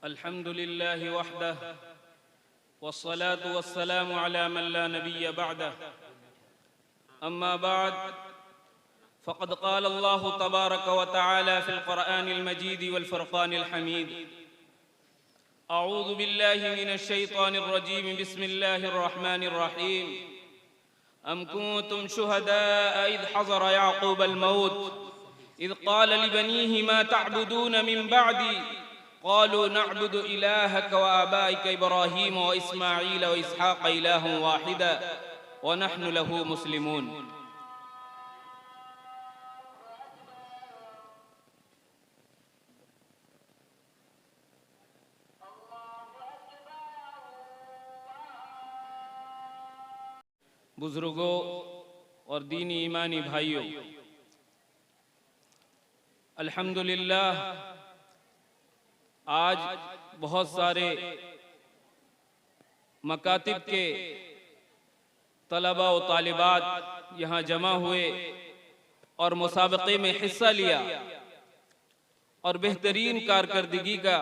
अल्हम्दुलिल्लाहि वहदह वस्सलातु वस्सलामु अला मन ला नबिय्य बअदह अम्मा बाद फ़क़द क़ाल अल्लाहु तबारक व तआला फ़िल क़ुरआनिल मजीद वल फ़ुरक़ानिल हमीद अऊज़ु बिल्लाहि मिनश शैतानिर रजीम बिस्मिल्लाहिर रहमानिर रहीम अम कुन्तुम शुहदाअ इज़ हज़र याक़ूबल मौत इज़ क़ाल लिबनीहि मा तअबुदून मिन बअदी क़ालू नअबुदु इलाहक व आबाइक इब्राहीम व इस्माईल व इसहाक़ इलाहन वाहिदा व नहनु लहू मुस्लिमून। बुजुर्गों और दीनी ईमानी भाइयों, अल्हम्दुलिल्लाह आज बहुत सारे मकातिब के तलबा व तालिबात यहाँ जमा हुए और मुसाबक़े में हिस्सा लिया और बेहतरीन कारकर्दगी का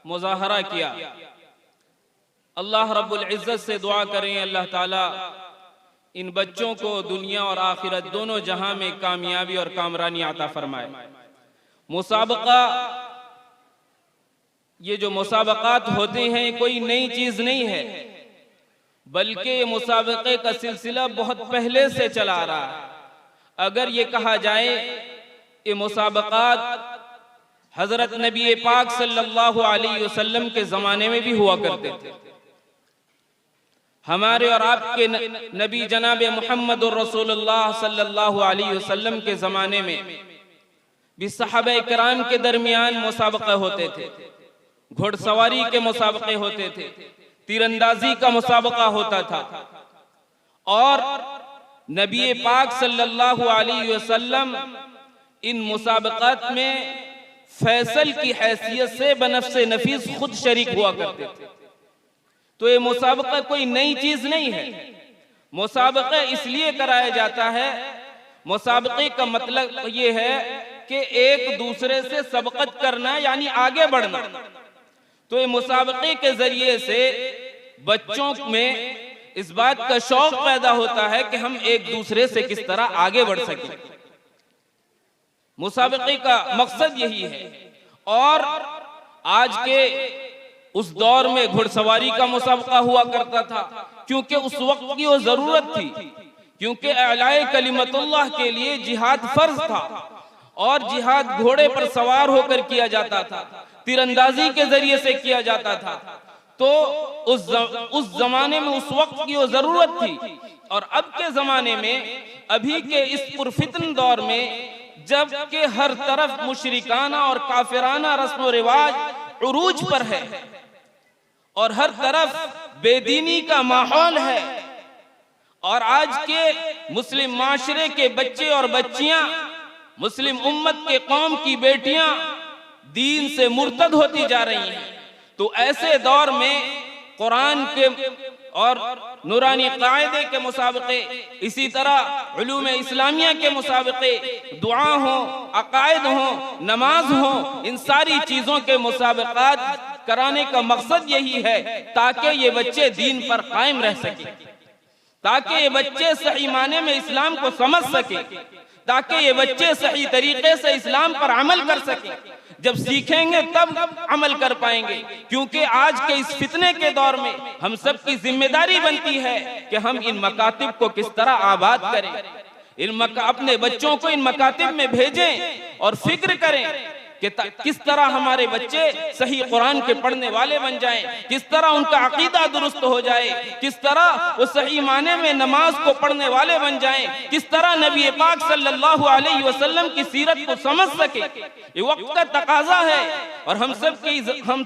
मुज़ाहरा किया। अल्लाह रब्बुल इज़्ज़त से दुआ करें अल्लाह ताला इन बच्चों को दुनिया और आखिरत दोनों जहां में कामयाबी और कामरानी अता फरमाए। मुसाबका, ये जो मुसाबकात होते हैं कोई नई चीज नहीं है, बल्कि ये मुसाबके का सिलसिला बहुत पहले से चला आ रहा है। अगर ये कहा जाए ये मुसाबकात हजरत नबी पाक सल्लल्लाहु अलैहि वसल्लम के जमाने में भी हुआ करते थे। हमारे और आपके नबी जनाब मुहम्मदुर रसूलुल्लाह सल्लल्लाहु अलैहि वसल्लम के जमाने में भी सहाबा किराम के दरमियान मुसाबका होते थे, घुड़सवारी के मुसाबके होते थे, तीरंदाजी का मुसाबका होता था और नबी पाक सल्लल्लाहु अलैहि वसल्लम इन मुसाबकात में फैसल की हैसियत से बनफ्से नफीस खुद शरीक हुआ करते थे। तो ये मुसाबका कोई नई चीज नहीं है। मुसाबका इसलिए कराया जाता है, मुसाबके का मतलब ये है कि एक दूसरे से सबकत करना यानी आगे बढ़ना। तो ये मुसाबके के जरिए से बच्चों में इस बात का शौक पैदा होता है कि हम एक दूसरे से किस तरह आगे बढ़ सकें। मुसाबके का मकसद यही है। और आज के उस दौर में घुड़सवारी का मुसाबका हुआ करता था क्योंकि उस वक्त की वो जरूरत थी, क्योंकि अलाए कलिमतुल्लाह के लिए जिहाद फर्ज था और जिहाद घोड़े पर सवार होकर किया जाता था, तीरंदाजी के जरिए से किया जाता था। तो उस जमाने में उस वक्त की वो जरूरत थी। और अब के जमाने में, अभी के इस पुरफितन दौर में, जब के हर तरफ मुशरिकाना और काफिराना रस्म व रिवाज उरूज पर है और हर तरफ बेदीनी का माहौल है और आज के मुस्लिम माशरे के बच्चे और बच्चियां, मुस्लिम उम्मत के कौम की बेटियां दीन से मुर्तद होती जा रही हैं। तो ऐसे दौर में कुरान के और नूरानी कायदे के मुसाबके, इसी तरह उलूम इस्लामिया के मुसाबके, दुआ हो, अकायद हो, नमाज हो, इन सारी चीजों के मुसाबकात कराने का मकसद यही है ताकि ये बच्चे दीन पर कायम रह सके, ताकि ये बच्चे सही माने में इस्लाम को समझ सके, ताकि ये बच्चे सही तरीके से इस्लाम पर अमल कर सके। जब सीखेंगे तब अमल कर पाएंगे, क्योंकि आज के इस फितने के दौर में हम सब की जिम्मेदारी बनती है कि हम इन मकातिब को किस तरह आबाद करें, अपने बच्चों को इन मकातिब में भेजें और फिक्र करें कि किस तरह हमारे बच्चे सही कुरान के पढ़ने वाले बन जाएं, किस तरह उनका अकीदा दुरुस्त हो जाए, किस तरह वो सही माने में नमाज को पढ़ने वाले बन जाएं, किस तरह नबी पाक सल्लल्लाहु अलैहि वसल्लम की सीरत को समझ सके। ये वक्त का तकाजा है और हम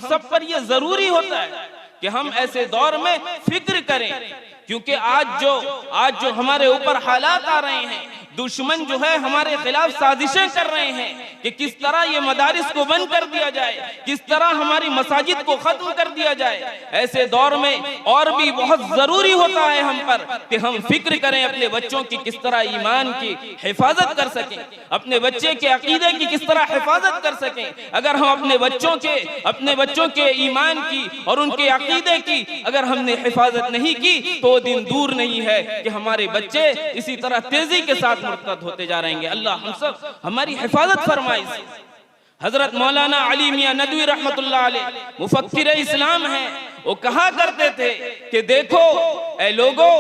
सब पर ये जरूरी होता है कि हम ऐसे दौर में फिक्र करें, क्योंकि आज जो हमारे ऊपर हालात आ रहे हैं दुश्मन जो है हमारे खिलाफ साजिशें कर रहे हैं कि किस तरह ये मदारिस को बंद कर दिया जाए, किस तरह हमारी मसाजिद को खत्म कर दिया जाए। ऐसे दौर में और भी बहुत जरूरी होता है हम पर कि हम फिक्र करें अपने बच्चों की किस तरह ईमान की हिफाजत कर सकें, अपने बच्चे के अकीदे की किस तरह हिफाजत कर सकें। अगर हम अपने बच्चों के ईमान की और उनके अकीदे की अगर हमने हिफाजत नहीं की तो दिन दूर नहीं है कि हमारे बच्चे इसी तरह तेजी के साथ मुर्तद होते जा रहेंगे। अल्लाह हम सब हमारी हिफाजत फरमाए। हजरत मौलाना अली मियां नदवी रहमतुल्लाह अलैह मुफक्किर इस्लाम हैं, वो कहा करते थे कि देखो ऐ लोगों,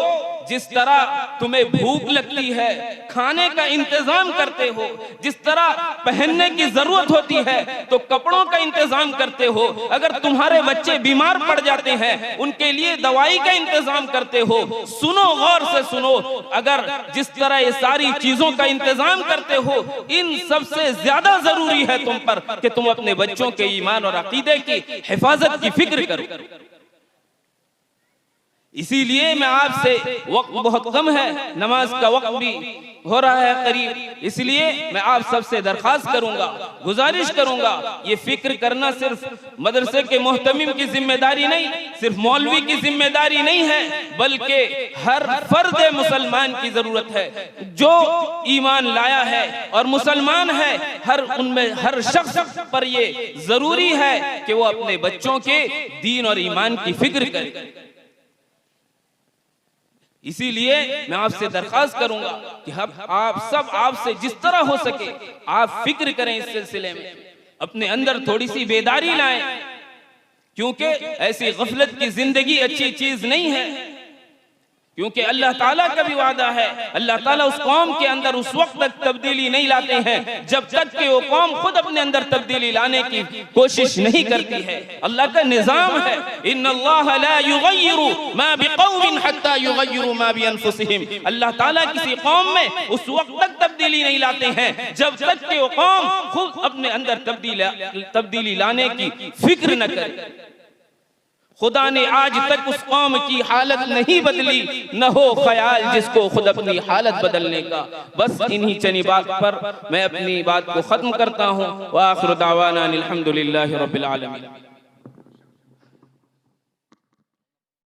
जिस तरह तुम्हें भूख लगती है खाने का इंतजाम करते हो, जिस तरह पहनने की जरूरत होती है तो कपड़ों का इंतजाम करते हो, अगर तुम्हारे बच्चे बीमार पड़ जाते हैं उनके लिए दवाई का इंतजाम करते हो, सुनो गौर से सुनो, अगर जिस तरह ये सारी चीजों का इंतजाम करते हो, इन सबसे ज्यादा जरूरी है तुम पर कि तुम अपने बच्चों के ईमान और अकीदे की हिफाजत की फिक्र करो। इसीलिए मैं आपसे, वक्त बहुत कम है, नमाज का वक्त भी हो रहा है करीब, इसलिए मैं आप सबसे दरख्वास्त करूंगा, गुजारिश करूंगा, ये फिक्र करना सिर्फ मदरसे के मोहतमिम की जिम्मेदारी नहीं, सिर्फ मौलवी की जिम्मेदारी नहीं है, बल्कि हर फर्द मुसलमान की जरूरत है। जो ईमान लाया है और मुसलमान है, हर शख्स पर ये जरूरी है कि वो अपने बच्चों के दीन और ईमान की फिक्र करे। इसीलिए मैं आपसे दरख्वास्त करूंगा कि आपसे जिस तरह हो सके आप फिक्र करें, इस सिलसिले में अपने अंदर थोड़ी सी बेदारी लाएं, क्योंकि ऐसी गफलत की जिंदगी अच्छी चीज नहीं है। क्योंकि अल्लाह ताला का भी वादा है, अल्लाह ताला उस कौम के अंदर उस वक्त तक तब्दीली नहीं लाते हैं जब तक कि वो कौम खुद अपने अंदर तब्दीली लाने की कोशिश नहीं करती है। अल्लाह का निजाम है, इन्नल्लाह ला युगय्यिरु मा बिकौमिन हत्ता युगय्यिरु मा बिअनफुसिहिम। अल्लाह ताला किसी कौम में उस वक्त तक तब्दीली नहीं लाते हैं जब तक कि वो कौम खुद अपने अंदर तब्दीली लाने की फिक्र न करे। खुदा ने आज तक उस कौम की हालत नहीं बदली, न हो ख्याल जिसको खुद अपनी हालत बदलने का। बस इन्हीं चंद बात पर मैं अपनी बात को खत्म करता हूँ। व आखिर दावाना अनिल हम्दुलिल्लाहि रब्बिल आलमीन।